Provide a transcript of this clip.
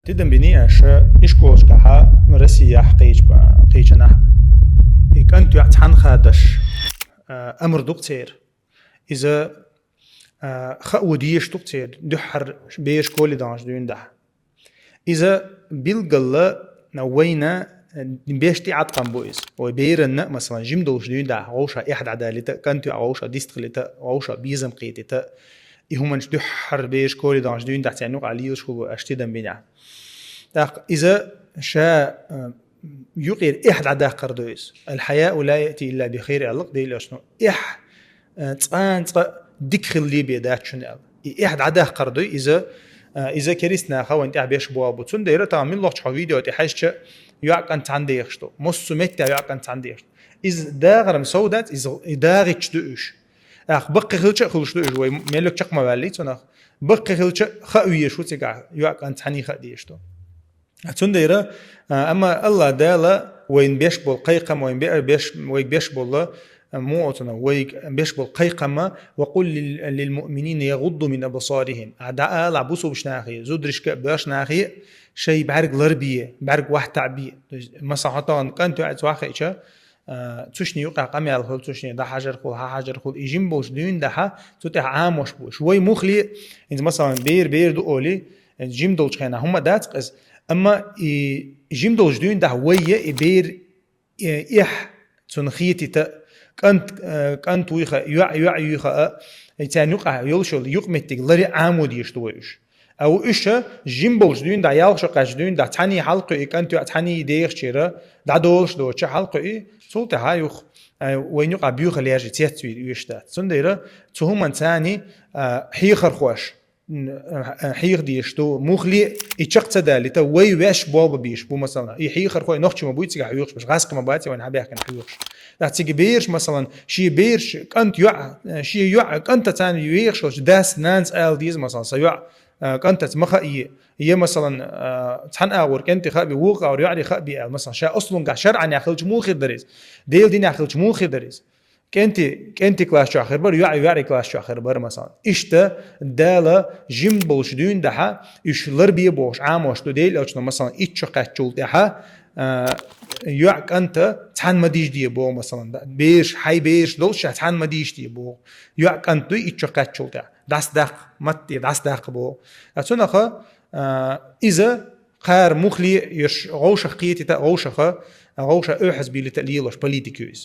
تدم بني أشياء إشكوش كها مرسيح قيجنا كنت يعتحن خادش أمر دكتور إذا خوديش دكتور دحر بيش كل دانش دون ده إذا بالقلة نوينا بيشتي عطقم بويس وبيرنا مثلا جمدوش دون ده عوشة إحد عدالته كنت عوشة ديستغلته عوشة بيزم قيتته يهمنش دحر بيش كل دانش دون ده تعنوق عليه شو أشتدم بينه إذا شاء يقير إحد عدا قردويس الحياة لا يأتي إلا بخير الله دي لأشنو تان دخل لي بيدات شنو إحد عدا قردوي إذا كريسنا خوان تعبيش بوابو تون ديرة تعمل الله شو فيديو تحسش يعق أنت عندي يخشتو مصمت يعق أنت عندي يخشتو إذا داغرم سودات إذا داغش دوش بقي خلش خلش دوش وملك شق موالي تون بقي خلش خاوية شو تجع يعق أنت حني خديشتو تون ديرة أما الله دالا وين بيشبل قيقم وين بيشبل موعتنا وين بيشبل قيقم وقل للمؤمنين يغضوا من أبصارهم أعداء لعبوسوا بشناخي زودرش كباش ناخي شيء بعرق لربية بعرق واحد تعبية مثلا حتى كنت قاعد واخي إيش تشني يقع قمي على الخل تشني ده حجر خل ها حجر خل يجيم بوش دين ده تتح عام وش بوش وين مخلي إنت مثلا بير دو أولي جيم دولش خينا هم داتقس أما جيم دولش دين ده ويا بير إح تنخيتي تا كنت ويخا يويخا يتعني يقع يلشل يقمتك لري عامود يشتويش أو إيش جيم بولش دين ده يالش قاش دين ده تاني حلقة كنت تاني دير شيرة ده دولش دو شو حلقة صوت هايخ وين يقع بيوخ اللي يجي تيتوي يشتات صنديرة تهم تاني حيخر خوش حيخ ديشتو مخلي يشقت دالي تو ويش بابا بيش بو مثلا يحيخر خوي نختش ما بيتي حيوخش باش غاسق ما باتي وين حبيح كان حيوخش لا تيجي بيرش مثلا شي بيرش كنت شي كنت تاني يخش داس نانس ال ديز مثلا سيوع كنت مخا هي مثلا تحن اور كنت خابي وقع او يعني خابي مثلا شا اصلا شرعا ياخذ مو خدريز ديل دين ياخذ مو خدريز كنت كلاش آخر بار يعني كلاش آخر بار مثلا إشتا دالا جيم بولش دين ده إيش لربي بوش عاموش تديل أو مثلا إيش قتشول ده يعك أنت تحن مديش دي بو مثلا بيش حي بيش دولش تحن مديش دي بو يعك أنت إيش قتشول ده داس دق متي داس دق بو أتونا إذا قار مخلي يش غوش قيتي تا غوش أحس بيلتقليلش بوليتيكوس